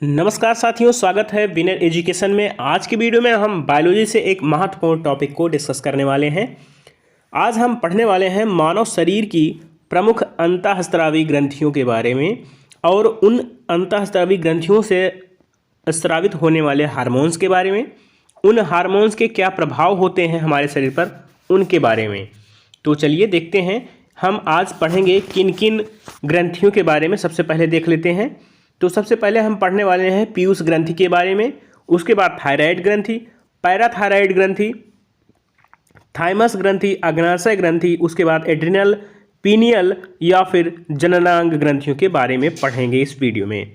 नमस्कार साथियों, स्वागत है विनर एजुकेशन में। आज की वीडियो में हम बायोलॉजी से एक महत्वपूर्ण टॉपिक को डिस्कस करने वाले हैं। आज हम पढ़ने वाले हैं मानव शरीर की प्रमुख अंतःस्रावी ग्रंथियों के बारे में और उन अंतःस्रावी ग्रंथियों से स्रावित होने वाले हार्मोन्स के बारे में, उन हार्मोन्स के क्या प्रभाव होते हैं हमारे शरीर पर, उनके बारे में। तो चलिए देखते हैं हम आज पढ़ेंगे किन किन ग्रंथियों के बारे में। सबसे पहले देख लेते हैं। तो सबसे पहले हम पढ़ने वाले हैं पीयूष ग्रंथि के बारे में, उसके बाद थायराइड ग्रंथि, पैराथायराइड ग्रंथि, थाइमस ग्रंथि, अग्नाशय ग्रंथि, उसके बाद एड्रिनल, पीनियल या फिर जननांग ग्रंथियों के बारे में पढ़ेंगे इस वीडियो में।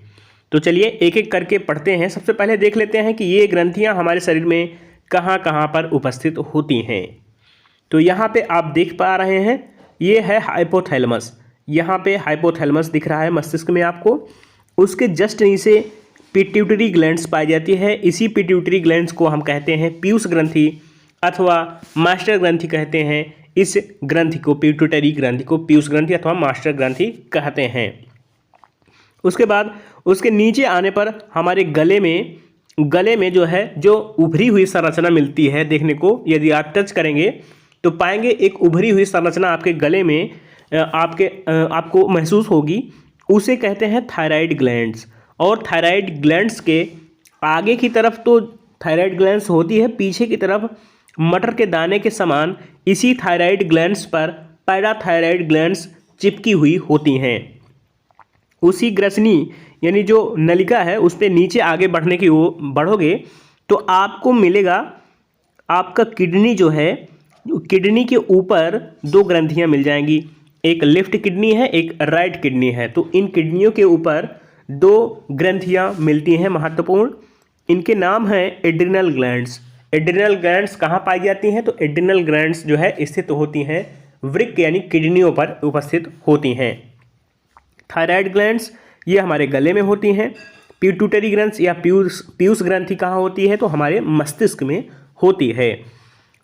तो चलिए एक एक करके पढ़ते हैं। सबसे पहले देख लेते हैं कि ये ग्रंथियां हमारे शरीर में कहाँ कहाँ पर उपस्थित होती हैं। तो यहाँ पे आप देख पा रहे हैं, ये है हाइपोथैलेमस। यहाँ पे हाइपोथैलेमस दिख रहा है मस्तिष्क में आपको। उसके जस्ट नीचे पिट्यूटरी ग्लैंड्स पाई जाती है। इसी पिट्यूटरी ग्लैंड्स को हम कहते हैं पीयूष ग्रंथि अथवा मास्टर ग्रंथि कहते हैं। इस ग्रंथि को, पिट्यूटरी ग्रंथि को पीयूष ग्रंथि अथवा मास्टर ग्रंथि कहते हैं। उसके बाद उसके नीचे आने पर हमारे गले में जो है, जो उभरी हुई संरचना मिलती है देखने को। यदि आप टच करेंगे तो पाएंगे एक उभरी हुई संरचना आपके गले में आपको महसूस होगी। उसे कहते हैं थायराइड ग्लैंड्स। और थायराइड ग्लैंड्स के आगे की तरफ तो थायराइड ग्लैंड्स होती है, पीछे की तरफ मटर के दाने के समान इसी थायराइड ग्लैंड्स पर पैराथायराइड ग्लैंड्स चिपकी हुई होती हैं। उसी ग्रसनी यानी जो नलिका है उस पर नीचे आगे बढ़ोगे तो आपको मिलेगा, आपका किडनी जो है, किडनी के ऊपर दो ग्रंथियां मिल जाएंगी। एक लेफ्ट किडनी है, एक राइट किडनी है। तो इन किडनियों के ऊपर दो ग्रंथियां मिलती हैं महत्वपूर्ण। इनके नाम हैं एड्रिनल ग्लैंड्स। एड्रिनल ग्लैंड्स कहाँ पाई जाती हैं? तो एड्रिनल ग्लैंड्स जो है स्थित होती हैं वृक्क यानी किडनियों पर उपस्थित होती हैं। थायराइड ग्लैंड्स ये हमारे गले में होती हैं। पिट्यूटरी ग्लैंड्स या पीयूष ग्रंथि कहाँ होती है? तो हमारे मस्तिष्क में होती है।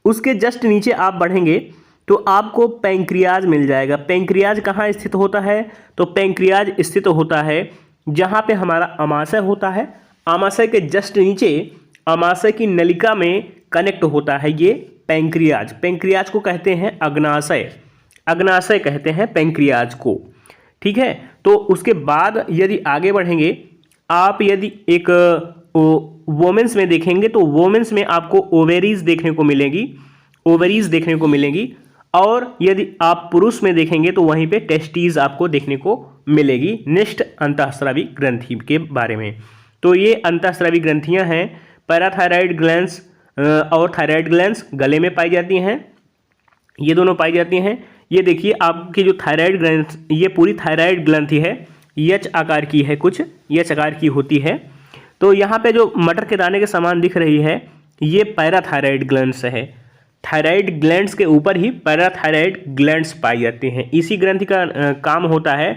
उसके जस्ट नीचे आप बढ़ेंगे तो आपको पैंक्रियाज मिल जाएगा। पैंक्रियाज कहाँ स्थित होता है? तो पैंक्रियाज स्थित होता है जहाँ पे हमारा अमाशय होता है। अमाशय के जस्ट नीचे अमाशय की नलिका में कनेक्ट होता है ये पैंक्रियाज। पैंक्रियाज को कहते हैं अग्नाशय। अग्नाशय कहते हैं पैंक्रियाज को। ठीक है। तो उसके बाद यदि आगे बढ़ेंगे आप, यदि एक वोमेन्स में देखेंगे तो वोमेन्स में आपको ओवेरीज देखने को मिलेगी, ओवरीज देखने को मिलेंगी। और यदि आप पुरुष में देखेंगे तो वहीं पे टेस्टीज आपको देखने को मिलेगी। नेक्स्ट अंतःस्रावी ग्रंथि के बारे में। तो ये अंतःस्रावी ग्रंथियां हैं। पैराथायराइड ग्लैंड्स और थायराइड ग्लैंड्स गले में पाई जाती हैं, ये दोनों पाई जाती हैं। ये देखिए आपकी जो थायराइड ग्लैंड्स, ये पूरी थायराइड ग्रंथि है, एच आकार की है, कुछ एच आकार की होती है। तो यहाँ पे जो मटर के दाने के समान दिख रही है ये पैराथायराइड ग्लैंड्स है। थायराइड ग्लैंड्स के ऊपर ही पैराथायराइड ग्लैंड्स पाई जाती हैं। इसी ग्रंथि का काम होता है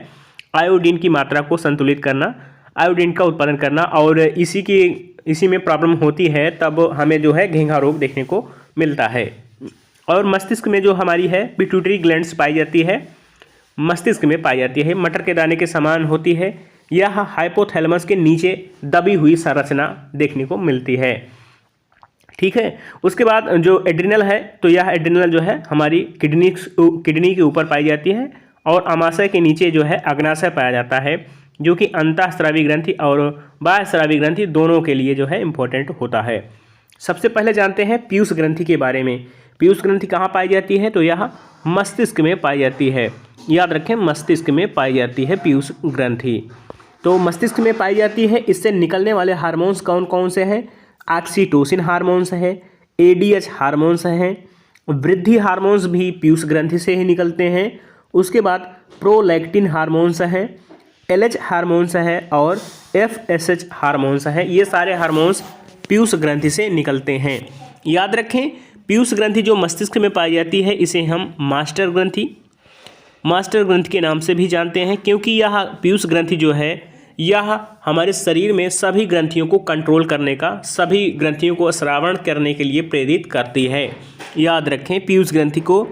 आयोडीन की मात्रा को संतुलित करना, आयोडीन का उत्पादन करना। और इसी में प्रॉब्लम होती है तब हमें जो है घेंघा रोग देखने को मिलता है। और मस्तिष्क में जो हमारी है पिट्यूटरी ग्लैंड्स पाई जाती है, मस्तिष्क में पाई जाती है, मटर के दाने के समान होती है। यह हाइपोथैलेमस के नीचे दबी हुई संरचना देखने को मिलती है। ठीक है। उसके बाद जो एड्रिनल है, तो यह एड्रिनल जो है हमारी किडनी के ऊपर पाई जाती है। और अमाशय के नीचे जो है अग्नाशय पाया जाता है, जो कि अंतःस्रावी ग्रंथि और बाह्यस्रावी ग्रंथि दोनों के लिए जो है इम्पोर्टेंट होता है। सबसे पहले जानते हैं पीयूष ग्रंथि के बारे में। पीयूष ग्रंथि कहाँ पाई जाती है? तो यह मस्तिष्क में पाई जाती है। याद रखें, मस्तिष्क में पाई जाती है पीयूष ग्रंथि। तो मस्तिष्क में पाई जाती है। इससे निकलने वाले हार्मोन्स कौन कौन से हैं? ऑक्सीटोसिन हार्मोन्स है, एडीएच हार्मोन्स हैं, वृद्धि हार्मोन्स भी पीयूष ग्रंथि से ही निकलते हैं। उसके बाद प्रोलैक्टिन हार्मोन्स हैं, एलएच हार्मोन्स हैं और एफएसएच हार्मोन्स हैं। ये सारे हार्मोन्स पीयूष ग्रंथि से निकलते हैं। याद रखें, पीयूष ग्रंथि जो मस्तिष्क में पाई जाती है इसे हम मास्टर ग्रंथि के नाम से भी जानते हैं, क्योंकि यह पीयूष ग्रंथि जो है यह हमारे शरीर में सभी ग्रंथियों को कंट्रोल करने का, सभी ग्रंथियों को स्रावण करने के लिए प्रेरित करती है। याद रखें, पीयूष ग्रंथि को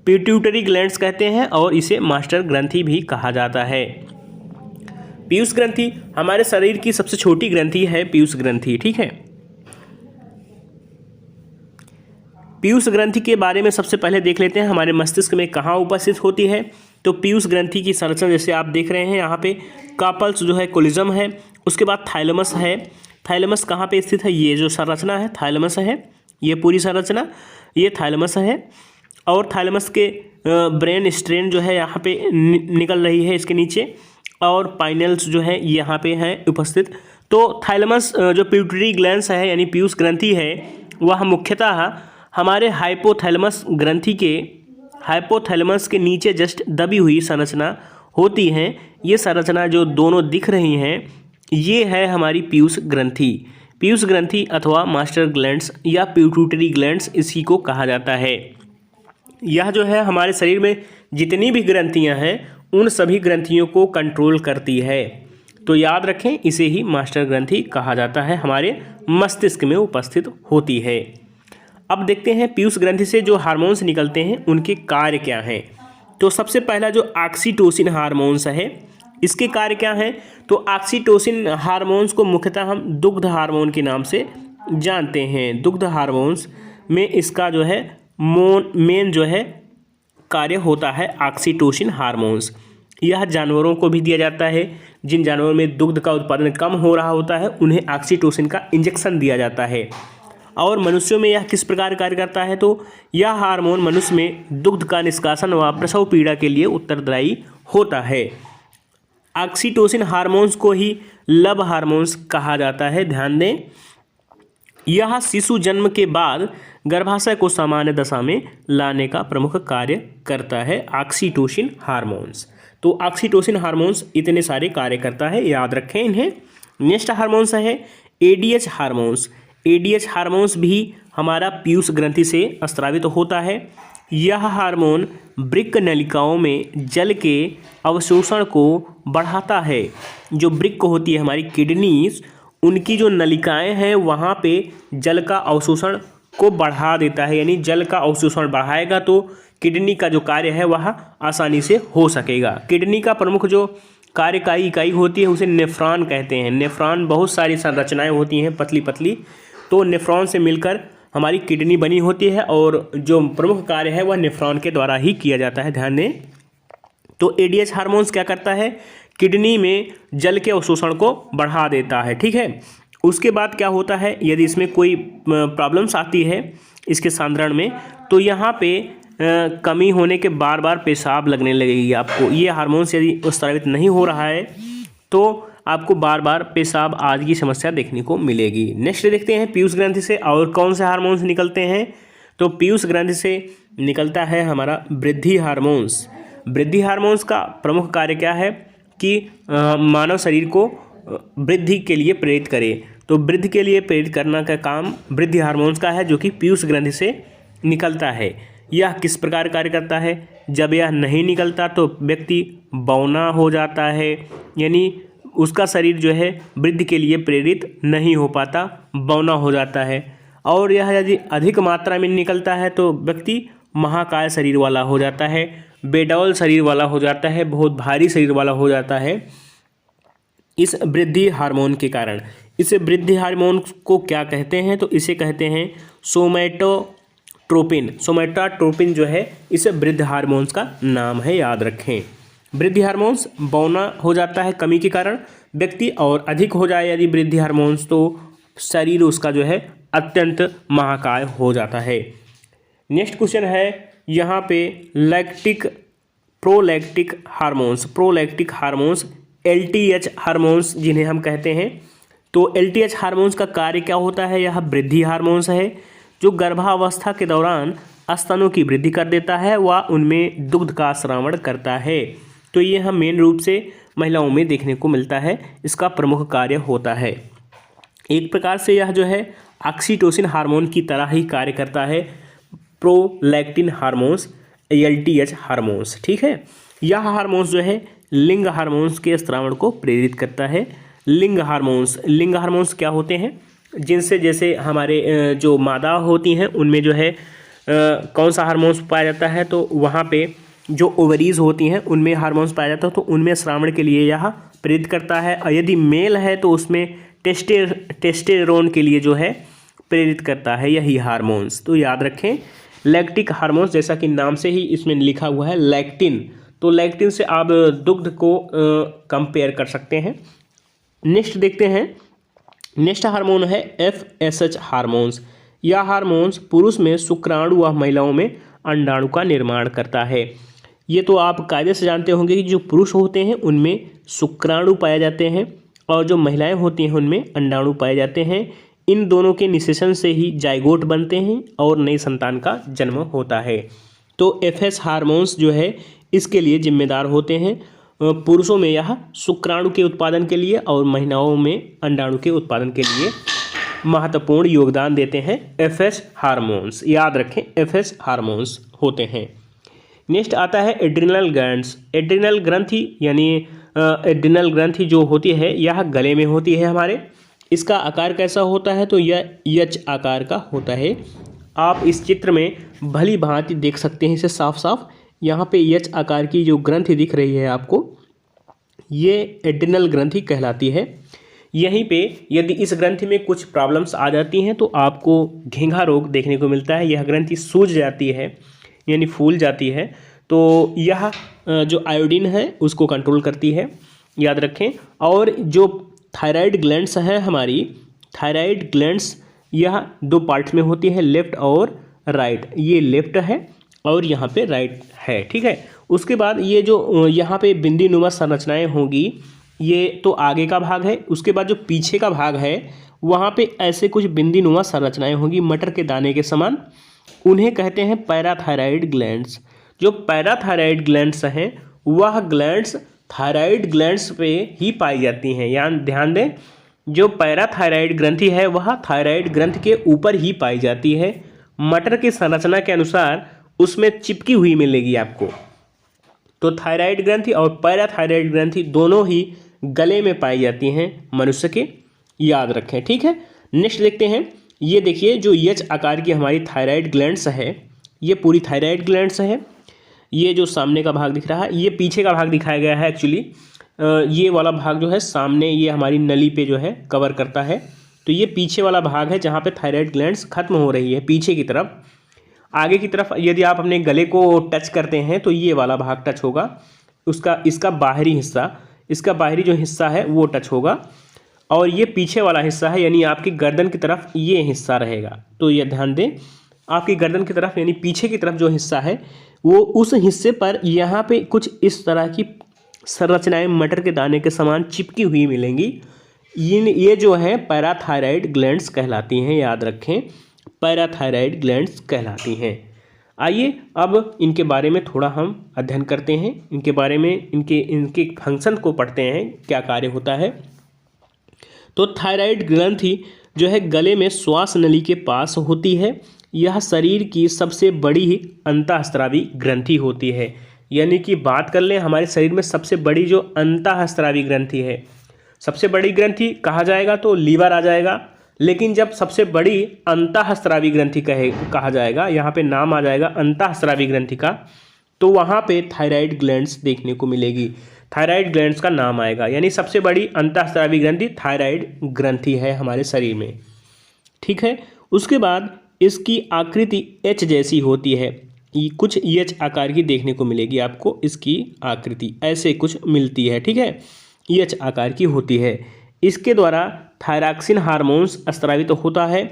पिट्यूटरी ग्लैंड्स कहते हैं और इसे मास्टर ग्रंथि भी कहा जाता है। पीयूष ग्रंथि हमारे शरीर की सबसे छोटी ग्रंथि है पीयूष ग्रंथि, ठीक है। पीयूष ग्रंथि के बारे में सबसे पहले देख लेते हैं हमारे मस्तिष्क में कहाँ उपस्थित होती है। तो पीयूष ग्रंथि की संरचना जैसे आप देख रहे हैं यहाँ पे कार्पल्स जो है कोलिजम है, उसके बाद थाइलमस है। थाइलमस कहाँ पे स्थित है, ये जो संरचना है थाइलमस है, ये पूरी संरचना ये थाइलमस है। और थाइलमस के ब्रेन स्ट्रेन जो है यहाँ पे निकल रही है इसके नीचे, और पाइनल्स जो है यहाँ पे हैं उपस्थित। तो थाइलमस जो पिट्यूटरी ग्लैंड्स है यानी पीयूष ग्रंथि है वह मुख्यतः हमारे हाइपोथैलेमस के नीचे जस्ट दबी हुई संरचना होती हैं। ये संरचना जो दोनों दिख रही हैं ये है हमारी पीयूष ग्रंथि। पीयूष ग्रंथि अथवा मास्टर ग्लैंड्स या पिट्यूटरी ग्लैंड्स इसी को कहा जाता है। यह जो है हमारे शरीर में जितनी भी ग्रंथियां हैं उन सभी ग्रंथियों को कंट्रोल करती है। तो याद रखें इसे ही मास्टर ग्रंथि कहा जाता है, हमारे मस्तिष्क में उपस्थित होती है। अब देखते हैं पीयूष ग्रंथि से जो हार्मोन्स निकलते हैं उनके कार्य क्या हैं। तो सबसे पहला जो ऑक्सीटोसिन हार्मोन्स है इसके कार्य क्या हैं। तो ऑक्सीटोसिन हार्मोन्स को मुख्यतः हम दुग्ध हार्मोन के नाम से जानते हैं। दुग्ध हार्मोन्स में इसका जो है मेन जो है कार्य होता है ऑक्सीटोसिन हार्मोन्स। यह जानवरों को भी दिया जाता है। जिन जानवरों में दुग्ध का उत्पादन कम हो रहा होता है उन्हें ऑक्सीटोसिन का इंजेक्शन दिया जाता है। और मनुष्यों में यह किस प्रकार कार्य करता है, तो यह हार्मोन मनुष्य में दुग्ध का निष्कासन व प्रसव पीड़ा के लिए उत्तरदायी होता है। ऑक्सीटोसिन हार्मोन्स को ही लव हार्मोन्स कहा जाता है। ध्यान दें, यह शिशु जन्म के बाद गर्भाशय को सामान्य दशा में लाने का प्रमुख कार्य करता है ऑक्सीटोसिन हार्मोन्स। तो ऑक्सीटोसिन हार्मोन्स इतने सारे कार्य करता है, याद रखें इन्हें। नेक्स्ट हार्मोन्स है एडीएच हार्मोन्स। एडीएच हार्मोन्स भी हमारा पीयूष ग्रंथि से स्रावित होता है। यह हार्मोन वृक्क नलिकाओं में जल के अवशोषण को बढ़ाता है। जो वृक्क होती है हमारी किडनीज, उनकी जो नलिकाएं हैं वहाँ पे जल का अवशोषण को बढ़ा देता है। यानी जल का अवशोषण बढ़ाएगा तो किडनी का जो कार्य है वह आसानी से हो सकेगा। किडनी का प्रमुख जो कार्यकारी इकाई होती है उसे नेफ्रॉन कहते हैं। नेफ्रॉन बहुत सारी संरचनाएं होती हैं पतली पतली, तो नेफ्रॉन से मिलकर हमारी किडनी बनी होती है और जो प्रमुख कार्य है वह नेफ्रॉन के द्वारा ही किया जाता है। ध्यान दें। तो एडीएच हार्मोन्स क्या करता है, किडनी में जल के अवशोषण को बढ़ा देता है, ठीक है। उसके बाद क्या होता है, यदि इसमें कोई प्रॉब्लम्स आती है इसके सांद्रण में, तो यहाँ पे कमी होने के बार बार पेशाब लगने लगेगी आपको। ये हार्मोन्स यदि स्रावित नहीं हो रहा है तो आपको बार बार पेशाब आदि की समस्या देखने को मिलेगी। नेक्स्ट देखते हैं पीयूष ग्रंथि से और कौन से हार्मोन्स निकलते हैं। तो पीयूष ग्रंथि से निकलता है हमारा वृद्धि हार्मोन्स। वृद्धि हार्मोन्स का प्रमुख कार्य क्या है कि मानव शरीर को वृद्धि के लिए प्रेरित करे। तो वृद्धि के लिए प्रेरित करना का काम वृद्धि हार्मोन्स का है, जो कि पीयूष ग्रंथि से निकलता है। यह किस प्रकार कार्य करता है, जब यह नहीं निकलता तो व्यक्ति बौना हो जाता है, यानी उसका शरीर जो है वृद्धि के लिए प्रेरित नहीं हो पाता, बौना हो जाता है। और यह यदि अधिक मात्रा में निकलता है तो व्यक्ति महाकाय शरीर वाला हो जाता है, बेडौल शरीर वाला हो जाता है, बहुत भारी शरीर वाला हो जाता है इस वृद्धि हार्मोन के कारण। इस वृद्धि हार्मोन को क्या कहते हैं, तो इसे कहते हैं सोमैटोट्रोपिन। सोमैटोट्रोपिन जो है इस वृद्धि हार्मोन्स का नाम है, याद रखें। वृद्धि हार्मोन्स बौना हो जाता है कमी के कारण व्यक्ति, और अधिक हो जाए यदि वृद्धि हार्मोन्स तो शरीर उसका जो है अत्यंत महाकाय हो जाता है। नेक्स्ट क्वेश्चन है यहाँ पे प्रोलैक्टिक हार्मोन्स LTH हार्मोन्स जिन्हें हम कहते हैं। तो LTH हार्मोन्स का कार्य क्या होता है, यह वृद्धि हार्मोन्स है जो गर्भावस्था के दौरान स्तनों की वृद्धि कर देता है व उनमें दुग्ध का स्रावण करता है। तो ये हम मेन रूप से महिलाओं में देखने को मिलता है, इसका प्रमुख कार्य होता है। एक प्रकार से यह जो है ऑक्सीटोसिन हार्मोन की तरह ही कार्य करता है, प्रोलैक्टिन हार्मोन्स LTH हार्मोन्स, ठीक है। यह हार्मोन्स जो है लिंग हार्मोन्स के स्रावण को प्रेरित करता है। लिंग हार्मोन्स क्या होते हैं, जिनसे जैसे हमारे जो मादा होती हैं उनमें जो है कौन सा हार्मोन्स पाया जाता है, तो वहाँ पे जो ओवरीज होती हैं उनमें हार्मोन्स पाया जाता है, तो उनमें श्रावण के लिए यह प्रेरित करता है, और यदि मेल है तो उसमें टेस्टेरोन के लिए जो है प्रेरित करता है यही हार्मोन्स। तो याद रखें लैक्टिक हार्मोन्स, जैसा कि नाम से ही इसमें लिखा हुआ है लैक्टिन, तो लैक्टिन से आप दुग्ध को कंपेयर कर सकते हैं। नेक्स्ट देखते हैं, नेक्स्ट हार्मोन है FSH हार्मोन्स। यह हार्मोन्स पुरुष में शुक्राणु व महिलाओं में अंडाणु का निर्माण करता है। ये तो आप कायदे से जानते होंगे कि जो पुरुष होते हैं उनमें शुक्राणु पाए जाते हैं और जो महिलाएं होती हैं उनमें अंडाणु पाए जाते हैं। इन दोनों के निषेचन से ही जाइगोट बनते हैं और नई संतान का जन्म होता है। तो FS हार्मोन्स जो है इसके लिए जिम्मेदार होते हैं। पुरुषों में यह शुक्राणु के उत्पादन के लिए और महिलाओं में अंडाणु के उत्पादन के लिए महत्वपूर्ण योगदान देते हैं FS हार्मोन्स। याद रखें FS हार्मोन्स होते हैं। नेक्स्ट आता है एड्रिनल ग्लैंड्स। एड्रिनल ग्रंथि यानी एड्रिनल ग्रंथि जो होती है यह गले में होती है हमारे। इसका आकार कैसा होता है, तो यह H आकार का होता है। आप इस चित्र में भली भांति देख सकते हैं इसे साफ साफ। यहाँ पे H आकार की जो ग्रंथि दिख रही है आपको, ये एड्रिनल ग्रंथि कहलाती है। यहीं पे यदि इस ग्रंथि में कुछ प्रॉब्लम्स आ जाती हैं तो आपको घेंघा रोग देखने को मिलता है। यह ग्रंथि सूज जाती है यानी फूल जाती है, तो यह जो आयोडीन है उसको कंट्रोल करती है, याद रखें। और जो थायराइड ग्लैंड्स है हमारी, थायराइड ग्लैंड्स यह दो पार्ट्स में होती है, लेफ्ट और राइट। ये लेफ्ट है और यहाँ पे राइट है, ठीक है। उसके बाद ये जो यहाँ पे बिंदी नुमा संरचनाएं होंगी, ये तो आगे का भाग है। उसके बाद जो पीछे का भाग है वहाँ पे ऐसे कुछ बिंदी नुमा संरचनाएं होंगी मटर के दाने के समान, उन्हें कहते हैं पैराथायराइड ग्लैंड्स। जो पैराथायराइड ग्लैंड्स हैं वह ग्लैंड्स थायराइड ग्लैंड्स पे ही पाई जाती हैं। यानी ध्यान दें, जो पैराथायराइड ग्रंथि है वह थायराइड ग्रंथि के ऊपर ही पाई जाती है। मटर की संरचना के अनुसार उसमें चिपकी हुई मिलेगी आपको। तो थायराइड ग्रंथि और पैराथायराइड ग्रंथि दोनों ही गले में पाई जाती हैं मनुष्य के, याद रखें, ठीक है। नेक्स्ट देखते हैं, ये देखिए जो H आकार की हमारी थायराइड ग्लैंड्स है, ये पूरी थायराइड ग्लैंड्स है। ये जो सामने का भाग दिख रहा है ये पीछे का भाग दिखाया गया है एक्चुअली। ये वाला भाग जो है सामने ये हमारी नली पे जो है कवर करता है, तो ये पीछे वाला भाग है जहाँ पे थायराइड ग्लैंड्स खत्म हो रही है पीछे की तरफ। आगे की तरफ यदि आप अपने गले को टच करते हैं तो ये वाला भाग टच होगा, इसका बाहरी हिस्सा, इसका बाहरी जो हिस्सा है वो टच होगा, और ये पीछे वाला हिस्सा है यानी आपकी गर्दन की तरफ ये हिस्सा रहेगा। तो ये ध्यान दें, आपकी गर्दन की तरफ यानी पीछे की तरफ जो हिस्सा है वो उस हिस्से पर यहाँ पे कुछ इस तरह की संरचनाएं मटर के दाने के समान चिपकी हुई मिलेंगी। ये जो है पैराथायराइड ग्लैंड्स कहलाती हैं, याद रखें, पैराथायराइड ग्लैंड्स कहलाती हैं। आइए अब इनके बारे में थोड़ा हम अध्ययन करते हैं, इनके बारे में इनके फंक्शन को पढ़ते हैं, क्या कार्य होता है। तो थायराइड ग्रंथि जो है गले में श्वास नली के पास होती है। यह शरीर की सबसे बड़ी अंतःस्रावी ग्रंथि होती है। यानी कि बात कर लें हमारे शरीर में सबसे बड़ी जो अंतःस्रावी ग्रंथि है, सबसे बड़ी ग्रंथि कहा जाएगा तो लीवर आ जाएगा, लेकिन जब सबसे बड़ी अंतःस्रावी ग्रंथि कहा जाएगा, यहाँ पे नाम आ जाएगा अंतःस्रावी ग्रंथि का, तो वहाँ पे थायराइड ग्लैंड्स देखने को मिलेगी, थायराइड ग्लैंड्स का नाम आएगा। यानी सबसे बड़ी अंतःस्रावी ग्रंथि थायराइड ग्रंथि है हमारे शरीर में, ठीक है। उसके बाद इसकी आकृति H जैसी होती है, कुछ H आकार की देखने को मिलेगी आपको, इसकी आकृति ऐसे कुछ मिलती है, ठीक है, H आकार की होती है। इसके द्वारा थायरॉक्सिन हार्मोन्स स्रावित तो होता है।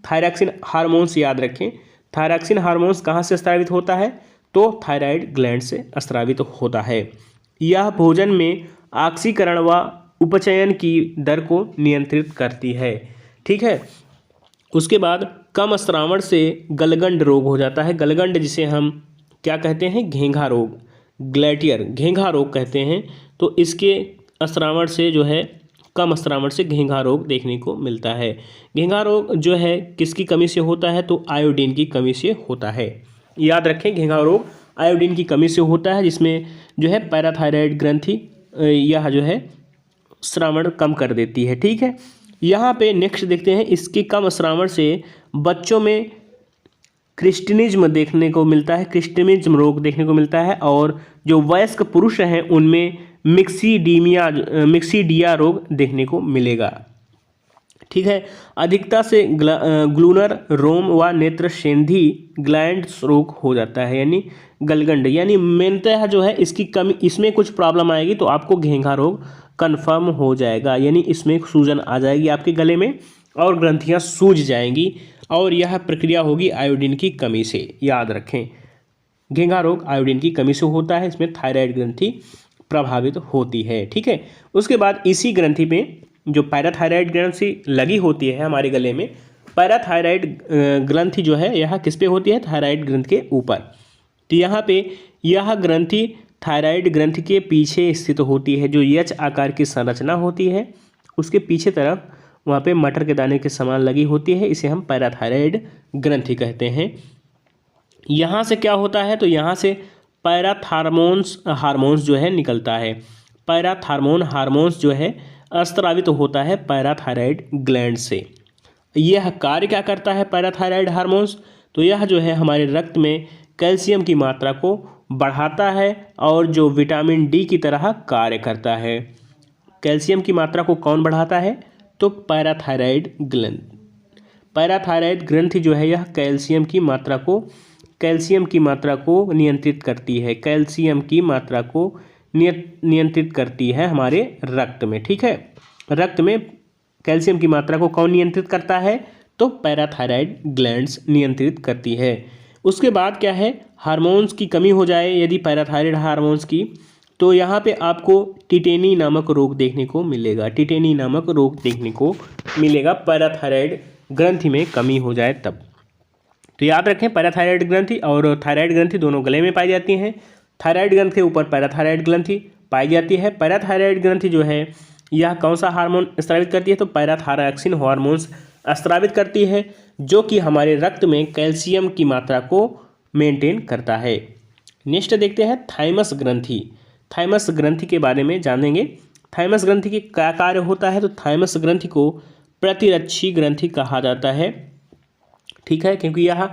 थायरॉक्सिन हार्मोन्स याद रखें, थायरॉक्सिन हार्मोन्स कहाँ से स्रावित होता है, तो थायराइड ग्लैंड से स्रावित होता है। यह भोजन में ऑक्सीकरण व उपचयन की दर को नियंत्रित करती है, ठीक है। उसके बाद कम स्रावण से गलगंड रोग हो जाता है। गलगंड जिसे हम क्या कहते हैं, घेंघा रोग, ग्लैटियर घेंघा रोग कहते हैं। तो इसके स्रावण से जो है, कम स्रावण से घेंघा रोग देखने को मिलता है। घेंघा रोग जो है किसकी कमी से होता है, तो आयोडीन की कमी से होता है। याद रखें घेंघा रोग आयोडीन की कमी से होता है, जिसमें जो है पैराथायराइड ग्रंथि यह जो है स्रावण कम कर देती है, ठीक है। यहाँ पे नेक्स्ट देखते हैं, इसके कम स्रावण से बच्चों में क्रिस्टिनिज्म देखने को मिलता है, क्रिस्टिनिज्म रोग देखने को मिलता है, और जो वयस्क पुरुष हैं उनमें मिक्सीडिया रोग देखने को मिलेगा। ठीक है, अधिकता से ग्लूनर रोम व नेत्रसेंधी ग्लैंड्स रोग हो जाता है, यानी गलगंड, यानी मेनतः जो है इसकी कमी, इसमें कुछ प्रॉब्लम आएगी तो आपको घेंघा रोग कन्फर्म हो जाएगा, यानी इसमें सूजन आ जाएगी आपके गले में और ग्रंथियां सूज जाएंगी और यह प्रक्रिया होगी आयोडीन की कमी से। याद रखें, घेंघा रोग आयोडीन की कमी से होता है, इसमें थायराइड ग्रंथि प्रभावित होती है। ठीक है, उसके बाद इसी ग्रंथि पे जो पैराथायराइड ग्रंथि लगी होती है हमारे गले में, पैराथायराइड ग्रंथि जो है यह किस पे होती है, थायराइड ग्रंथि के ऊपर। तो यहाँ पे यह ग्रंथि थायराइड ग्रंथि के पीछे स्थित होती है, जो एच आकार की संरचना होती है उसके पीछे तरफ वहाँ पे मटर के दाने के समान लगी होती है, इसे हम पैराथायराइड ग्रंथि कहते हैं। यहाँ से क्या होता है, तो यहाँ से पैराथार्मोन्स हार्मोन्स जो है निकलता है। पैराथार्मोन हार्मोन्स जो है स्रावित होता है पैराथायराइड ग्लैंड से। यह कार्य क्या करता है पैराथायराइड हार्मोन्स, तो यह जो है हमारे रक्त में कैल्शियम की मात्रा को बढ़ाता है और जो विटामिन डी की तरह कार्य करता है। कैल्शियम की मात्रा को कौन बढ़ाता है, तो पैराथायराइड ग्लैंड। पैराथायराइड ग्रंथि जो है यह कैल्शियम की मात्रा को नियंत्रित करती है, कैल्शियम की मात्रा को नियंत्रित करती है हमारे रक्त में। ठीक है, रक्त में कैल्शियम की मात्रा को कौन नियंत्रित करता है, तो पैराथायराइड ग्लैंड्स नियंत्रित करती है। उसके बाद क्या है, हार्मोन्स की कमी हो जाए यदि पैराथायराइड हार्मोन्स की, तो यहाँ पे आपको टिटेनी नामक रोग देखने को मिलेगा। टिटेनी नामक रोग देखने को मिलेगा पैराथायराइड ग्रंथि में कमी हो जाए तब। तो याद रखें, पैराथायराइड ग्रंथि और थायराइड ग्रंथि दोनों गले में पाई जाती हैं। थायराइड ग्रंथि के ऊपर पैराथायराइड ग्रंथि पाई जाती है। पैराथायराइड ग्रंथि जो है यह कौन सा हार्मोन स्रावित करती है, तो पैराथायरॉक्सिन हार्मोन्स स्रावित करती है, जो कि हमारे रक्त में कैल्शियम की मात्रा को मेंटेन करता है। नेक्स्ट देखते हैं थाइमस ग्रंथि। थाइमस ग्रंथि के बारे में जानेंगे। थाइमस ग्रंथि की क्या कार्य होता है, तो थाइमस ग्रंथि को प्रतिरक्षी ग्रंथि कहा जाता है। ठीक है, क्योंकि यह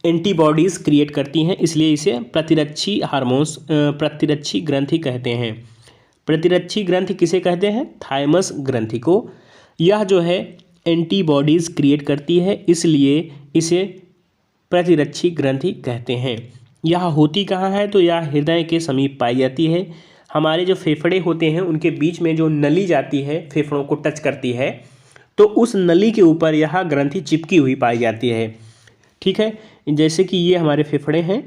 एंटीबॉडीज़ क्रिएट करती हैं, इसलिए इसे प्रतिरक्षी ग्रंथि कहते हैं। प्रतिरक्षी ग्रंथि किसे कहते हैं, थाइमस ग्रंथि को। यह जो है एंटीबॉडीज़ क्रिएट करती है, इसलिए इसे प्रतिरक्षी ग्रंथि कहते हैं। यह होती कहाँ है, तो यह हृदय के समीप पाई जाती है। हमारे जो फेफड़े होते हैं उनके बीच में जो नली जाती है, फेफड़ों को टच करती है, तो उस नली के ऊपर यह ग्रंथि चिपकी हुई पाई जाती है। ठीक है, जैसे कि ये हमारे फेफड़े हैं,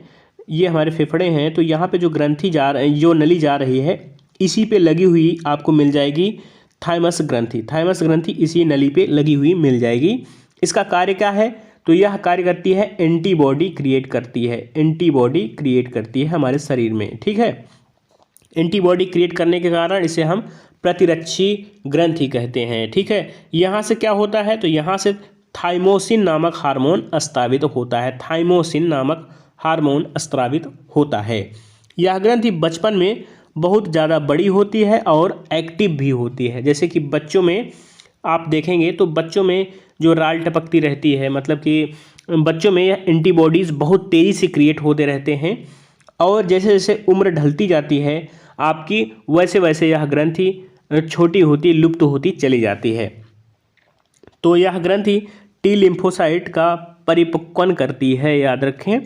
तो यहाँ पे जो ग्रंथि जो नली जा रही है, इसी पे लगी हुई आपको मिल जाएगी थाइमस ग्रंथि। थाइमस ग्रंथि इसी नली पे लगी हुई मिल जाएगी। इसका कार्य क्या है, तो यह कार्य करती है एंटीबॉडी क्रिएट करती है। एंटीबॉडी क्रिएट करती है हमारे शरीर में। ठीक है, एंटीबॉडी क्रिएट करने के कारण इसे हम प्रतिरक्षी ग्रंथि कहते हैं। ठीक है, यहाँ से क्या होता है, तो यहाँ से थाइमोसिन नामक हार्मोन स्रावित होता है। थाइमोसिन नामक हार्मोन स्रावित होता है। यह ग्रंथि बचपन में बहुत ज़्यादा बड़ी होती है और एक्टिव भी होती है। जैसे कि बच्चों में आप देखेंगे तो बच्चों में जो राल टपकती रहती है, मतलब कि बच्चों में यह एंटीबॉडीज़ बहुत तेज़ी से क्रिएट होते रहते हैं, और जैसे जैसे उम्र ढलती जाती है आपकी, वैसे वैसे यह ग्रंथि छोटी होती, लुप्त होती चली जाती है। तो यह ग्रंथि टी लिम्फोसाइट का परिपक्वन करती है, याद रखें।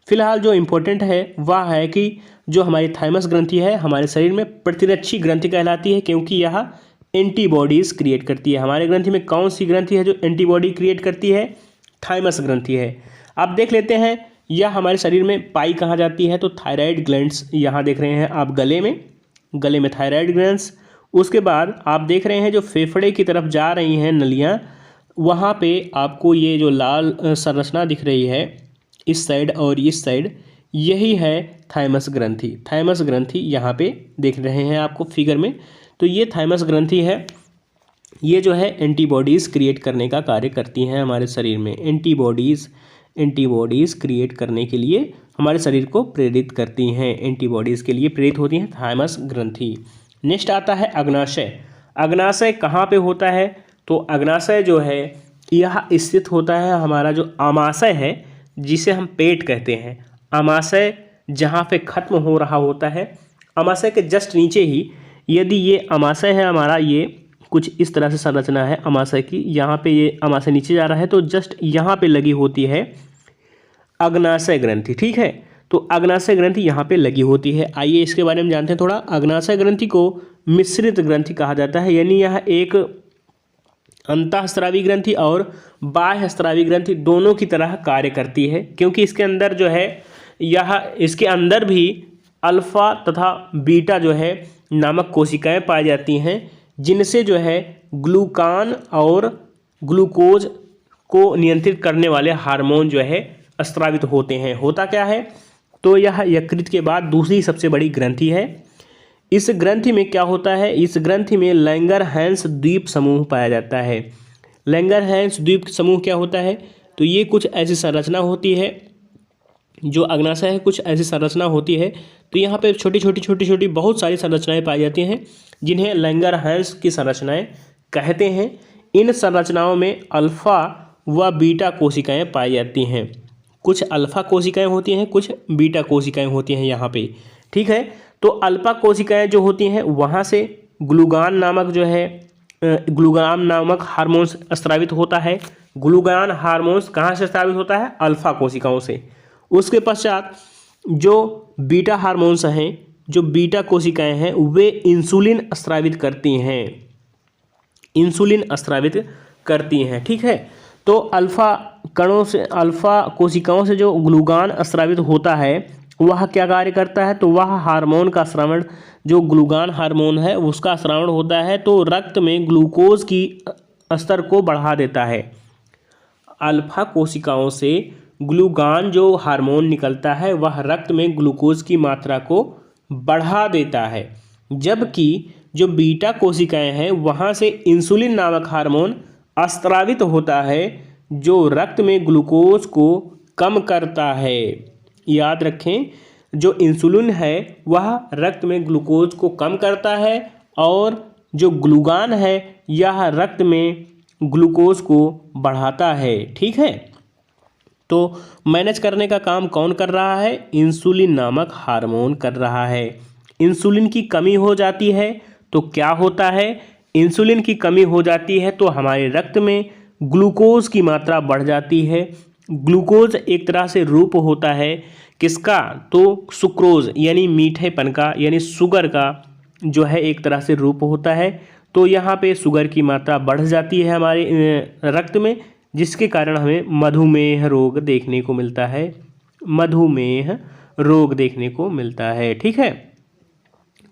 फिलहाल जो इम्पोर्टेंट है वह है कि जो हमारी थाइमस ग्रंथि है हमारे शरीर में प्रतिरक्षी ग्रंथि कहलाती है, क्योंकि यह एंटीबॉडीज़ क्रिएट करती है। हमारे ग्रंथि में कौन सी ग्रंथि है जो एंटीबॉडी क्रिएट करती है, थाइमस ग्रंथि है। आप देख लेते हैं यह हमारे शरीर में पाई कहाँ जाती है, तो थायराइड ग्लैंड्स, यहाँ देख रहे हैं आप गले में थायराइड ग्लैंड्स। उसके बाद आप देख रहे हैं जो फेफड़े की तरफ जा रही हैं नलियाँ, वहाँ पे आपको ये जो लाल संरचना दिख रही है इस साइड और इस साइड, यही है थाइमस ग्रंथि। थाइमस ग्रंथि यहाँ पे देख रहे हैं आपको फिगर में, तो ये थाइमस ग्रंथि है। ये जो है एंटीबॉडीज़ क्रिएट करने का कार्य करती हैं हमारे शरीर में। एंटीबॉडीज़ क्रिएट करने के लिए हमारे शरीर को प्रेरित करती हैं, एंटीबॉडीज़ के लिए प्रेरित होती हैं थाइमस ग्रंथि। नेक्स्ट आता है अग्नाशय। अग्नाशय कहाँ पे होता है, तो अग्नाशय जो है यह स्थित होता है हमारा जो आमाशय है, जिसे हम पेट कहते हैं। आमाशय जहाँ पे खत्म हो रहा होता है, अमाशय के जस्ट नीचे ही यदि ये अमाशय है हमारा, ये कुछ इस तरह से संरचना है अमाशय की, यहाँ पे ये अमाशय नीचे जा रहा है तो जस्ट यहाँ पे लगी होती है अग्नाशय ग्रंथि। ठीक है, तो अग्नाशय ग्रंथि यहाँ पे लगी होती है। आइए इसके बारे में जानते हैं थोड़ा। अग्नाशय ग्रंथि को मिश्रित ग्रंथि कहा जाता है, यानी यह एक अंतःस्रावी ग्रंथि और बाह्यस्रावी ग्रंथि दोनों की तरह कार्य करती है, क्योंकि इसके अंदर जो है यह इसके अंदर भी अल्फा तथा बीटा जो है नामक कोशिकाएं पाई जाती हैं, जिनसे जो है ग्लूकान और ग्लूकोज को नियंत्रित करने वाले हार्मोन जो है स्रावित होते हैं। होता क्या है, तो यह यकृत के बाद दूसरी सबसे बड़ी ग्रंथि है। इस ग्रंथि में क्या होता है, इस ग्रंथि में लैंगरहैंस द्वीप समूह पाया जाता है। लैंगरहैंस द्वीप समूह क्या होता है, तो ये कुछ ऐसी संरचना होती है, जो अग्नाशय है कुछ ऐसी संरचना होती है, तो यहाँ पे छोटी छोटी बहुत सारी संरचनाएं पाई जाती हैं, जिन्हें लैंगरहैंस की संरचनाएं कहते हैं। इन संरचनाओं में अल्फा व बीटा कोशिकाएं पाई जाती हैं। कुछ अल्फा कोशिकाएं होती हैं, कुछ बीटा कोशिकाएं होती हैं यहाँ पे। ठीक है, तो अल्फा कोशिकाएं जो होती हैं वहाँ से ग्लूकान नामक हार्मोन्स स्रावित होता है। ग्लूकान हार्मोन्स कहाँ से स्रावित होता है, अल्फा कोशिकाओं से। उसके पश्चात जो बीटा हार्मोन्स हैं, जो बीटा कोशिकाएं हैं, वे इंसुलिन स्रावित करती हैं, इंसुलिन स्रावित करती हैं। ठीक है, तो अल्फा कोशिकाओं से जो ग्लूकान स्रावित होता है वह क्या कार्य करता है, तो वह हार्मोन का स्रावण, जो ग्लूकान हार्मोन है उसका स्रावण होता है, तो रक्त में ग्लूकोज की स्तर को बढ़ा देता है। अल्फा कोशिकाओं से ग्लूकान जो हार्मोन निकलता है वह रक्त में ग्लूकोज की मात्रा को बढ़ा देता है, जबकि जो बीटा कोशिकाएं हैं वहाँ से इंसुलिन नामक हार्मोन स्रावित होता है, जो रक्त में ग्लूकोज को कम करता है। याद रखें, जो इंसुलिन है वह रक्त में ग्लूकोज को कम करता है, और जो ग्लूकान है यह रक्त में ग्लूकोज को बढ़ाता है। ठीक है, तो मैनेज करने का काम कौन कर रहा है, इंसुलिन नामक हार्मोन कर रहा है। इंसुलिन की कमी हो जाती है तो क्या होता है, इंसुलिन की कमी हो जाती है तो हमारे रक्त में ग्लूकोज की मात्रा बढ़ जाती है। ग्लूकोज एक तरह से रूप होता है किसका, तो सुक्रोज यानी मीठेपन का, यानी शुगर का जो है एक तरह से रूप होता है। तो यहाँ पे शुगर की मात्रा बढ़ जाती है हमारे रक्त में, जिसके कारण हमें मधुमेह रोग देखने को मिलता है, मधुमेह रोग देखने को मिलता है। ठीक है,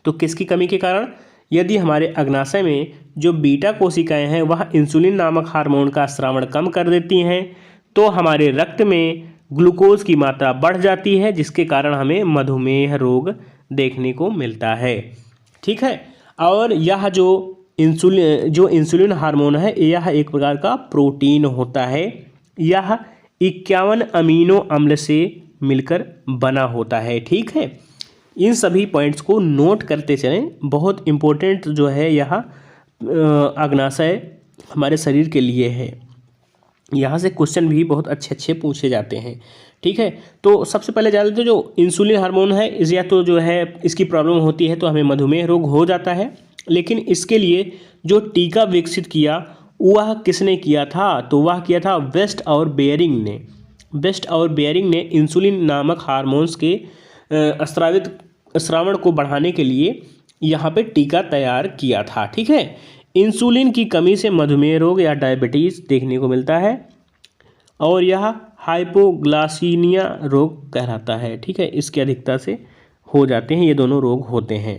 तो किसकी कमी के कारण, यदि हमारे अग्नाशय में जो बीटा कोशिकाएं हैं वह इंसुलिन नामक हार्मोन का स्रावण कम कर देती हैं, तो हमारे रक्त में ग्लूकोज की मात्रा बढ़ जाती है, जिसके कारण हमें मधुमेह रोग देखने को मिलता है। ठीक है, और यह जो इंसुलिन हार्मोन है यह एक प्रकार का प्रोटीन होता है। यह 51 अमीनो अम्ल से मिलकर बना होता है। ठीक है, इन सभी पॉइंट्स को नोट करते चलें, बहुत इम्पोर्टेंट जो है यह अग्नाशय हमारे शरीर के लिए है। यहाँ से क्वेश्चन भी बहुत अच्छे पूछे जाते हैं। ठीक है, तो सबसे पहले जान लेते हैं जो इंसुलिन हार्मोन है, या तो जो है इसकी प्रॉब्लम होती है तो हमें मधुमेह रोग हो जाता है। लेकिन इसके लिए जो टीका विकसित किया वह किसने किया था, तो वह किया था वेस्ट और बेयरिंग ने। वेस्ट और बेयरिंग ने इंसुलिन नामक हार्मोन्स के स्रावण को बढ़ाने के लिए यहाँ पे टीका तैयार किया था। ठीक है, इंसुलिन की कमी से मधुमेह रोग या डायबिटीज़ देखने को मिलता है, और यह हाइपोग्लाइसीमिया रोग कहलाता है। ठीक है, इसकी अधिकता से हो जाते हैं, ये दोनों रोग होते हैं।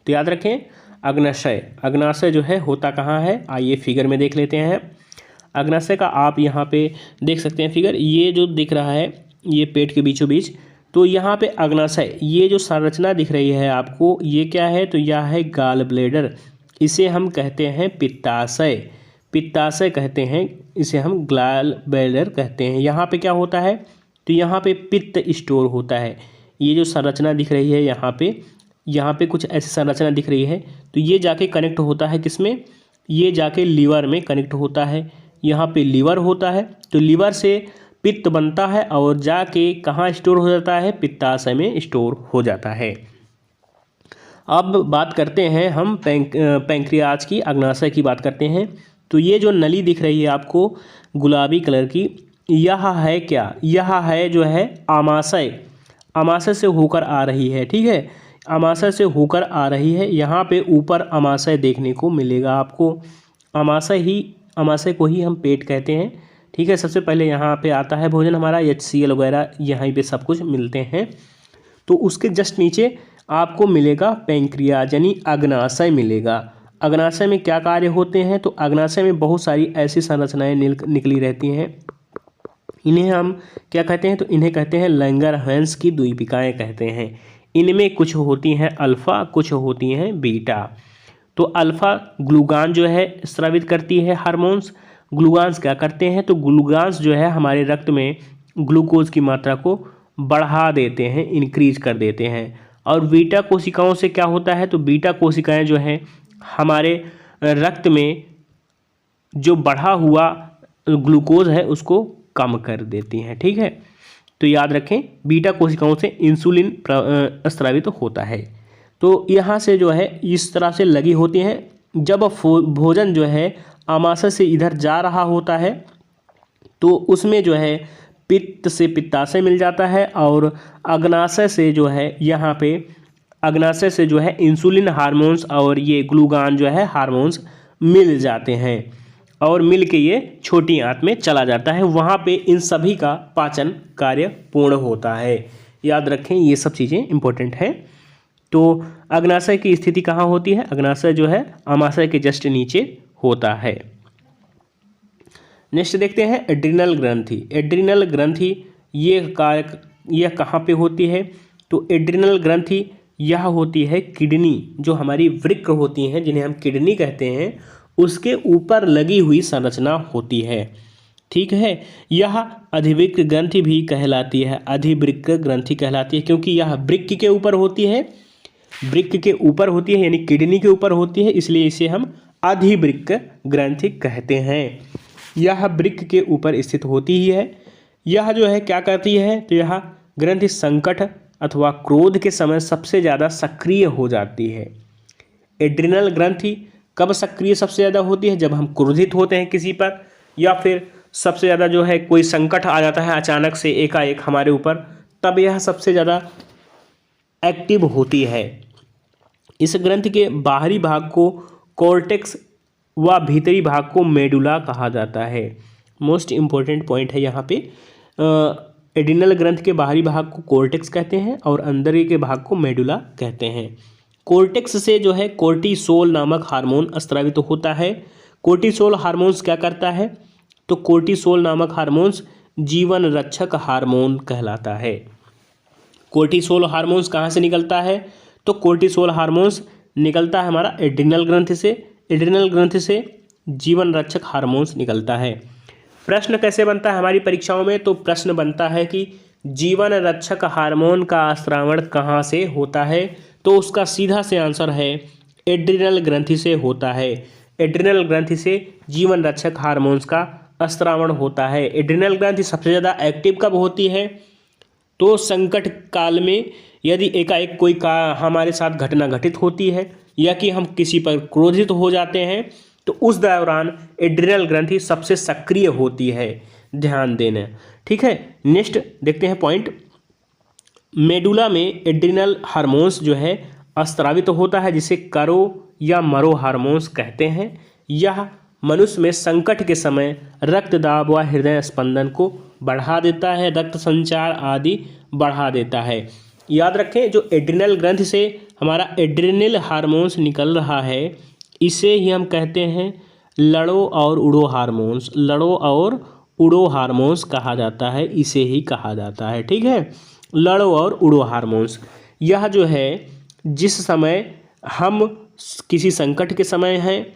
तो याद रखें, अग्नाशय जो है होता कहाँ है, आइए फिगर में देख लेते हैं। अग्नाशय का आप यहाँ पे देख सकते हैं फिगर, ये जो दिख रहा है ये पेट के बीचों बीच, तो यहाँ पे अग्नाशय, ये जो संरचना दिख रही है आपको, ये क्या है, तो यह है गाल ब्लेडर। इसे हम कहते हैं पित्ताशय, पित्ताशय कहते हैं, इसे हम गाल ब्लेडर कहते हैं। यहाँ पे क्या होता है, तो यहाँ पे पित्त स्टोर होता है। ये जो संरचना दिख रही है यहाँ पे कुछ ऐसी संरचना दिख रही है, तो ये जाके कनेक्ट होता है किसमें, ये जाके लीवर में कनेक्ट होता है। यहाँ पे लीवर होता है, तो लीवर से पित्त बनता है और जाके कहाँ स्टोर हो जाता है, पित्ताशय में स्टोर हो जाता है। अब बात करते हैं हम पैंक्रियाज की, अग्नाशय की बात करते हैं। तो ये जो नली दिख रही है आपको गुलाबी कलर की, यह है क्या? यह है जो है आमाशय, आमाशय से होकर आ रही है। ठीक है, आमाशय से होकर आ रही है। यहाँ पे ऊपर आमाशय देखने को मिलेगा आपको। आमाशय को ही हम पेट कहते हैं। ठीक है, सबसे पहले यहाँ पे आता है भोजन हमारा, HCl वगैरह यहीं पे सब कुछ मिलते हैं। तो उसके जस्ट नीचे आपको मिलेगा पैंक्रियाज यानी अग्नाशय मिलेगा। अग्नाशय में क्या कार्य होते हैं? तो अग्नाशय में बहुत सारी ऐसी संरचनाएं निकली रहती हैं। इन्हें हम क्या कहते हैं? तो इन्हें कहते हैं लैंगरहैंस की द्वीपिकाएँ कहते हैं। इनमें कुछ होती हैं अल्फ़ा, कुछ होती हैं बीटा। तो अल्फ़ा ग्लूकान जो है स्रावित करती है हार्मोन्स। ग्लूकान्स क्या करते हैं? तो ग्लूकान्स जो है हमारे रक्त में ग्लूकोज की मात्रा को बढ़ा देते हैं, इंक्रीज कर देते हैं। और बीटा कोशिकाओं से क्या होता है? तो बीटा कोशिकाएं जो हैं हमारे रक्त में जो बढ़ा हुआ ग्लूकोज है उसको कम कर देती हैं। ठीक है, तो याद रखें बीटा कोशिकाओं से इंसुलिन स्रावित होता है। तो यहाँ से जो है इस तरह से लगी होती हैं। जब भोजन जो है आमाशय से इधर जा रहा होता है तो उसमें जो है पित्त से पित्ताशय मिल जाता है, और अग्नाशय से जो है यहाँ पे अग्नाशय से जो है इंसुलिन हार्मोन्स और ये ग्लूकान जो है हार्मोन्स मिल जाते हैं, और मिल के ये छोटी आंत में चला जाता है। वहाँ पे इन सभी का पाचन कार्य पूर्ण होता है। याद रखें ये सब चीज़ें इंपॉर्टेंट हैं। तो अग्नाशय की स्थिति कहाँ होती है? अग्नाशय जो है आमाशय के जस्ट नीचे होता है। नेक्स्ट देखते हैं एड्रिनल ग्रंथि। एड्रिनल ग्रंथि यह कहाँ पे होती है? तो एड्रिनल ग्रंथि यह होती है किडनी, जो हमारी वृक्क होती हैं जिन्हें हम किडनी कहते हैं, उसके ऊपर लगी हुई संरचना होती है। ठीक है, यह अधिवृक्क ग्रंथि भी कहलाती है, अधिवृक्क ग्रंथि कहलाती है, क्योंकि यह वृक्क के ऊपर होती है, वृक्क के ऊपर होती है यानी किडनी के ऊपर होती है, इसलिए इसे हम अधिवृक्क ग्रंथि कहते हैं। यह वृक्क के ऊपर स्थित होती ही है। यह जो है क्या करती है? तो यह ग्रंथि संकट अथवा क्रोध के समय सबसे ज़्यादा सक्रिय हो जाती है। एड्रिनल ग्रंथि कब सक्रिय सबसे ज़्यादा होती है? जब हम क्रोधित होते हैं किसी पर, या फिर सबसे ज़्यादा जो है कोई संकट आ जाता है अचानक से एकाएक हमारे ऊपर, तब यह सबसे ज़्यादा एक्टिव होती है। इस ग्रंथि के बाहरी भाग को कॉर्टेक्स व भीतरी भाग को मेडुला कहा जाता है। मोस्ट इम्पोर्टेंट पॉइंट है यहाँ पे। एड्रिनल ग्रंथि के बाहरी भाग को कॉर्टेक्स कहते हैं और अंदर के भाग को मेडुला कहते हैं। कॉर्टेक्स से जो है कोर्टिसोल नामक हार्मोन स्रावित होता है। कोर्टिसोल हार्मोन्स क्या करता है? तो कोर्टिसोल नामक हार्मोन्स जीवन रक्षक हार्मोन कहलाता है। कोर्टिसोल हार्मोन्स कहाँ से निकलता है? तो कोर्टिसोल हार्मोन्स निकलता है हमारा एड्रिनल ग्रंथि से। एड्रिनल ग्रंथि से जीवन रक्षक हार्मोन्स निकलता है। प्रश्न कैसे बनता है हमारी परीक्षाओं में? तो प्रश्न बनता है कि जीवन रक्षक हार्मोन का स्रावण कहाँ से होता है? तो उसका सीधा से आंसर है एड्रिनल ग्रंथि से होता है। एड्रिनल ग्रंथि से जीवन रक्षक हार्मोन्स का स्रावण होता है। एड्रिनल ग्रंथि सबसे ज़्यादा एक्टिव कब होती है? तो संकट काल में, यदि एकाएक कोई का हमारे साथ घटना घटित होती है या कि हम किसी पर क्रोधित हो जाते हैं, तो उस दौरान एड्रिनल ग्रंथि सबसे सक्रिय होती है। ध्यान देना। ठीक है, नेक्स्ट देखते हैं पॉइंट। मेडुला में एड्रिनल हार्मोन्स जो है स्रावित होता है, जिसे करो या मरो हार्मोन्स कहते हैं। यह मनुष्य में संकट के समय रक्तदाब व हृदय स्पंदन को बढ़ा देता है, रक्त संचार आदि बढ़ा देता है। याद रखें, जो एड्रिनल ग्रंथि से हमारा एड्रिनल हार्मोन्स निकल रहा है, इसे ही हम कहते हैं लड़ो और उड़ो हार्मोन्स। लड़ो और उड़ो हार्मोन्स कहा जाता है, इसे ही कहा जाता है। ठीक है, लड़ो और उड़ो हार्मोन्स। यह जो है जिस समय हम किसी संकट के समय हैं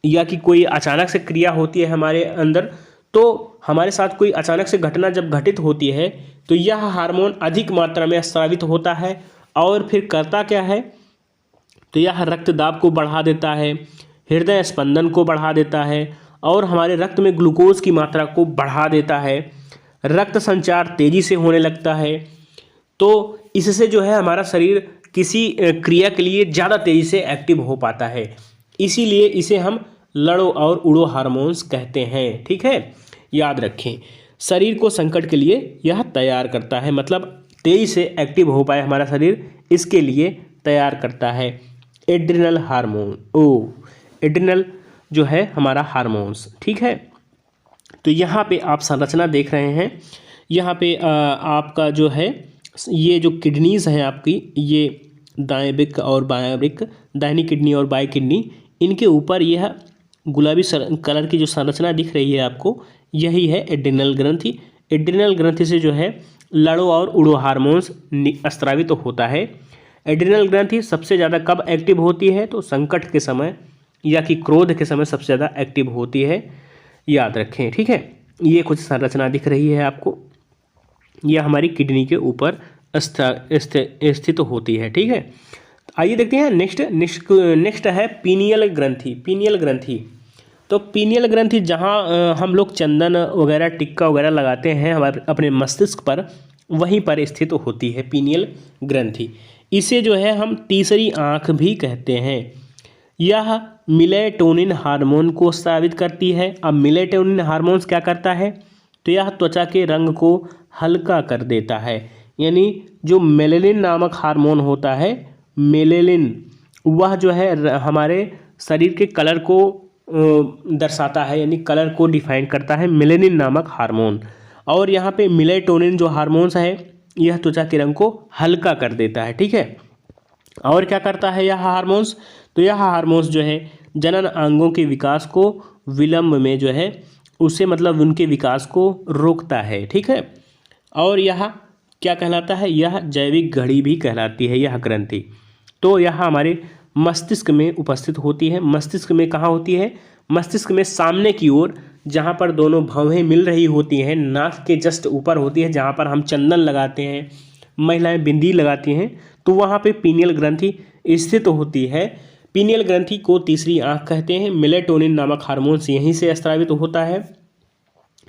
या कि कोई अचानक से क्रिया होती है हमारे अंदर, तो हमारे साथ कोई अचानक से घटना जब घटित होती है तो यह हार्मोन अधिक मात्रा में स्रावित होता है और फिर करता क्या है? तो यह रक्तदाब को बढ़ा देता है, हृदय स्पंदन को बढ़ा देता है और हमारे रक्त में ग्लूकोज की मात्रा को बढ़ा देता है। रक्त संचार तेज़ी से होने लगता है। तो इससे जो है हमारा शरीर किसी क्रिया के लिए ज़्यादा तेज़ी से एक्टिव हो पाता है, इसीलिए इसे हम लड़ो और उड़ो हार्मोन्स कहते हैं। ठीक है, याद रखें, शरीर को संकट के लिए यह तैयार करता है, मतलब तेज़ी से एक्टिव हो पाए हमारा शरीर, इसके लिए तैयार करता है एड्रिनल हार्मोन। एड्रिनल जो है हमारा हार्मोन्स। ठीक है, तो यहाँ पे आप संरचना देख रहे हैं। यहाँ पे आपका जो है ये जो किडनीज हैं आपकी, ये दाएं वृक्क और बायां वृक्क, दाहिनी किडनी और बाएं किडनी, इनके ऊपर यह गुलाबी कलर की जो संरचना दिख रही है आपको, यही है एड्रिनल ग्रंथि। एड्रिनल ग्रंथि से जो है लड़ो और उड़ो हार्मोन्स स्रावित तो होता है। एड्रिनल ग्रंथि सबसे ज़्यादा कब एक्टिव होती है? तो संकट के समय या कि क्रोध के समय सबसे ज़्यादा एक्टिव होती है, याद रखें। ठीक है, ये कुछ संरचना दिख रही है आपको, यह हमारी किडनी के ऊपर स्थित होती है। ठीक है, आइए देखते हैं नेक्स्ट है पीनियल ग्रंथि। पीनियल ग्रंथि, तो पीनियल ग्रंथि जहाँ हम लोग चंदन वगैरह टिक्का वगैरह लगाते हैं हमारे अपने मस्तिष्क पर, वहीं पर स्थित होती है पीनियल ग्रंथि। इसे जो है हम तीसरी आँख भी कहते हैं। यह मेलेटोनिन हार्मोन को स्रावित करती है। अब मेलेटोनिन हार्मोन्स क्या करता है? तो यह त्वचा के रंग को हल्का कर देता है, यानी जो मेलेनिन नामक हार्मोन होता है, मेलेनिन, वह जो है हमारे शरीर के कलर को दर्शाता है, यानी कलर को डिफाइन करता है मेलेनिन नामक हार्मोन। और यहाँ पे मेलेटोनिन जो हार्मोन्स है, यह त्वचा के रंग को हल्का कर देता है। ठीक है, और क्या करता है यह हार्मोन्स? तो यह हार्मोन्स जो है जनन अंगों के विकास को विलंब में जो है उसे, मतलब उनके विकास को रोकता है। ठीक है, और यह क्या कहलाता है? यह जैविक घड़ी भी कहलाती है यह ग्रंथि। तो यह हमारे मस्तिष्क में उपस्थित होती है। मस्तिष्क में कहाँ होती है? मस्तिष्क में सामने की ओर, जहाँ पर दोनों भवें मिल रही होती हैं, नाक के जस्ट ऊपर होती है, जहाँ पर हम चंदन लगाते हैं, महिलाएं बिंदी लगाती हैं, तो वहाँ पे पीनियल ग्रंथि स्थित होती है। पीनियल ग्रंथि को तीसरी आँख कहते हैं। मेलेटोनिन नामक हार्मोन्स यहीं से स्रावित होता है,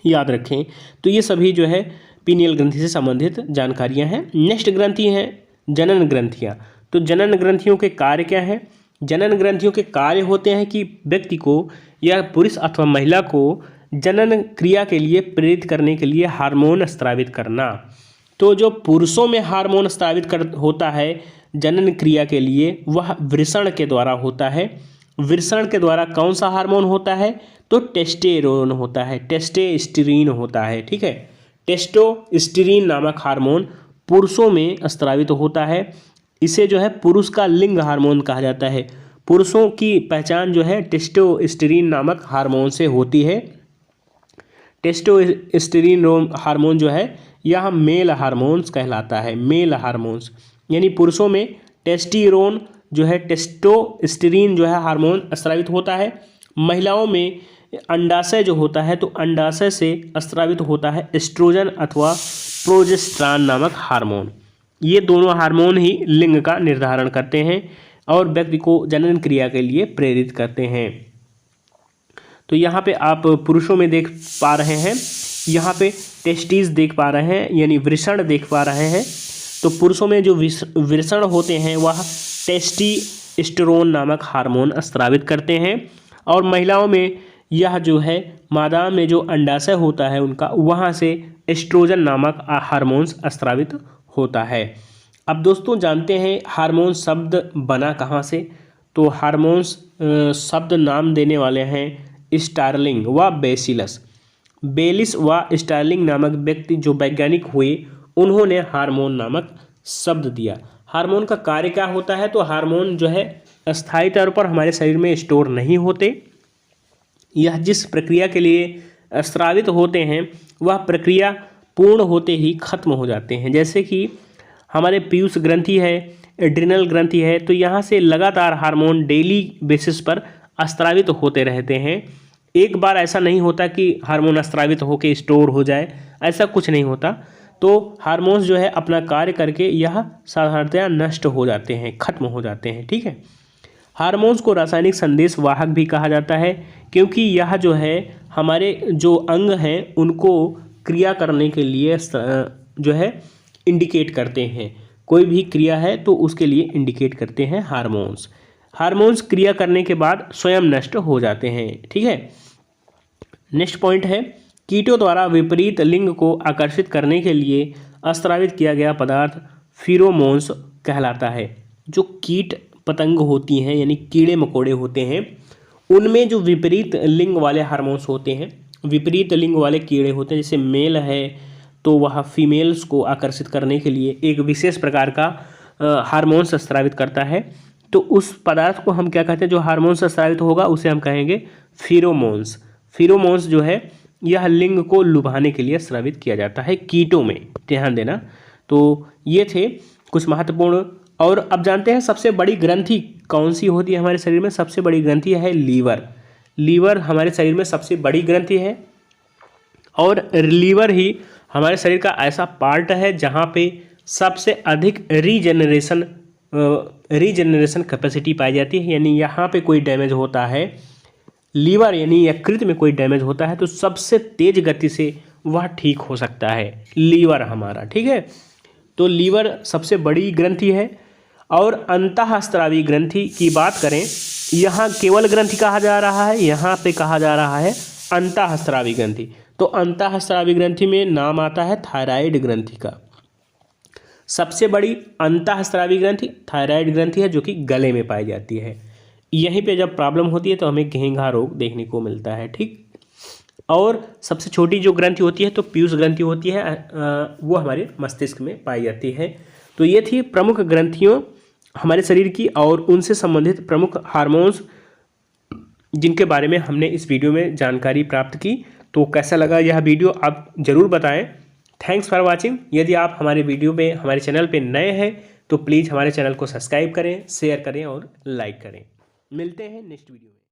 याद रखें। तो ये सभी जो है पीनियल ग्रंथि से संबंधित जानकारियाँ हैं। नेक्स्ट ग्रंथि हैं जनन ग्रंथियाँ। तो जनन ग्रंथियों के कार्य क्या हैं? जनन ग्रंथियों के कार्य होते हैं कि व्यक्ति को या पुरुष अथवा महिला को जनन क्रिया के लिए प्रेरित करने के लिए हार्मोन स्रावित करना। तो जो पुरुषों में हार्मोन स्रावित होता है जनन क्रिया के लिए, वह वृषण के द्वारा होता है। वृषण के द्वारा कौन सा हार्मोन होता है? तो टेस्टेरोन होता है, टेस्टोस्टेरोन होता है। ठीक है, टेस्टोस्टेरोन नामक हार्मोन पुरुषों में स्रावित होता है। इसे जो है पुरुष का लिंग हार्मोन कहा जाता है। पुरुषों की पहचान जो है टेस्टोस्टेरोन नामक हार्मोन से होती है। टेस्टोस्टेरोन हार्मोन जो है यह मेल हार्मोन्स कहलाता है। मेल हार्मोन्स यानी पुरुषों में टेस्टोस्टेरोन जो है, टेस्टोस्टेरोन जो है हार्मोन स्रावित होता है। महिलाओं में अंडाशय जो होता है, तो अंडाशय से स्रावित होता है एस्ट्रोजन अथवा प्रोजेस्टेरॉन नामक हार्मोन। ये दोनों हार्मोन ही लिंग का निर्धारण करते हैं और व्यक्ति को जनन क्रिया के लिए प्रेरित करते हैं। तो यहाँ पे आप पुरुषों में देख पा रहे हैं, यहाँ पे टेस्टिस देख पा रहे हैं, यानी वृषण देख पा रहे हैं। तो पुरुषों में जो वृषण होते हैं वह टेस्टोस्टेरोन नामक हार्मोन स्रावित करते हैं, और महिलाओं में यह जो है मादा में जो अंडाशय होता है उनका, वहाँ से एस्ट्रोजन नामक हार्मोन्स स्रावित होता है। अब दोस्तों जानते हैं हार्मोन शब्द बना कहाँ से? तो हार्मोन्स शब्द नाम देने वाले हैं स्टार्लिंग व बेसिलस। बेलिस व स्टार्लिंग नामक व्यक्ति जो वैज्ञानिक हुए, उन्होंने हार्मोन नामक शब्द दिया। हार्मोन का कार्य क्या होता है? तो हार्मोन जो है अस्थायी तौर पर हमारे शरीर में स्टोर नहीं होते। यह जिस प्रक्रिया के लिए स्रावित होते हैं, वह प्रक्रिया पूर्ण होते ही खत्म हो जाते हैं। जैसे कि हमारे पीयूष ग्रंथि है, एड्रिनल ग्रंथि है, तो यहाँ से लगातार हार्मोन डेली बेसिस पर स्रावित होते रहते हैं। एक बार ऐसा नहीं होता कि हार्मोन स्रावित होकर स्टोर हो जाए, ऐसा कुछ नहीं होता। तो हार्मोन्स जो है अपना कार्य करके यह साधारणतया नष्ट हो जाते हैं, खत्म हो जाते हैं। ठीक है, हार्मोन्स को रासायनिक संदेश वाहक भी कहा जाता है, क्योंकि यह जो है हमारे जो अंग हैं उनको क्रिया करने के लिए जो है इंडिकेट करते हैं। कोई भी क्रिया है तो उसके लिए इंडिकेट करते हैं हार्मोन्स। हार्मोन्स क्रिया करने के बाद स्वयं नष्ट हो जाते हैं। ठीक है, नेक्स्ट पॉइंट है कीटों द्वारा विपरीत लिंग को आकर्षित करने के लिए स्रावित किया गया पदार्थ फिरोमोन्स कहलाता है। जो कीट पतंग होती हैं यानी कीड़े मकोड़े होते हैं, उनमें जो विपरीत लिंग वाले हार्मोन्स होते हैं, विपरीत लिंग वाले कीड़े होते हैं, जैसे मेल है तो वह फीमेल्स को आकर्षित करने के लिए एक विशेष प्रकार का हार्मोन्स स्रावित करता है। तो उस पदार्थ को हम क्या कहते हैं, जो हार्मोन्स स्रावित होगा उसे हम कहेंगे फिरोमोन्स। फिरोमोन्स जो है यह लिंग को लुभाने के लिए स्रावित किया जाता है कीटों में, ध्यान देना। तो ये थे कुछ महत्वपूर्ण। और अब जानते हैं सबसे बड़ी ग्रंथि कौन सी होती है हमारे शरीर में। सबसे बड़ी ग्रंथि है लीवर। लीवर हमारे शरीर में सबसे बड़ी ग्रंथि है और लीवर ही हमारे शरीर का ऐसा पार्ट है जहाँ पे सबसे अधिक रीजनरेशन कैपेसिटी पाई जाती है। यानी यहाँ पे कोई डैमेज होता है, लीवर यानी यकृत में कोई डैमेज होता है तो सबसे तेज गति से वह ठीक हो सकता है लीवर हमारा। ठीक है, तो लीवर सबसे बड़ी ग्रंथि है। और अंतःस्रावी ग्रंथि की बात करें, यहाँ केवल ग्रंथि कहा जा रहा है, यहाँ पे कहा जा रहा है अंतःस्रावी ग्रंथि। तो अंतःस्रावी ग्रंथि में नाम आता है थायराइड ग्रंथि का। सबसे बड़ी अंतःस्रावी ग्रंथि थायराइड ग्रंथि है जो कि गले में पाई जाती है। यहीं पे जब प्रॉब्लम होती है तो हमें घेंघा रोग देखने को मिलता है। ठीक, और सबसे छोटी जो ग्रंथि होती है तो पीयूष ग्रंथि होती है, वो हमारे मस्तिष्क में पाई जाती है। तो ये थी प्रमुख ग्रंथियों हमारे शरीर की और उनसे संबंधित प्रमुख हार्मोन्स जिनके बारे में हमने इस वीडियो में जानकारी प्राप्त की। तो कैसा लगा यह वीडियो आप ज़रूर बताएं। Thanks for watching. यदि आप हमारे वीडियो पे हमारे चैनल पे नए हैं तो प्लीज़ हमारे चैनल को सब्सक्राइब करें, शेयर करें और लाइक करें। मिलते हैं नेक्स्ट वीडियो में।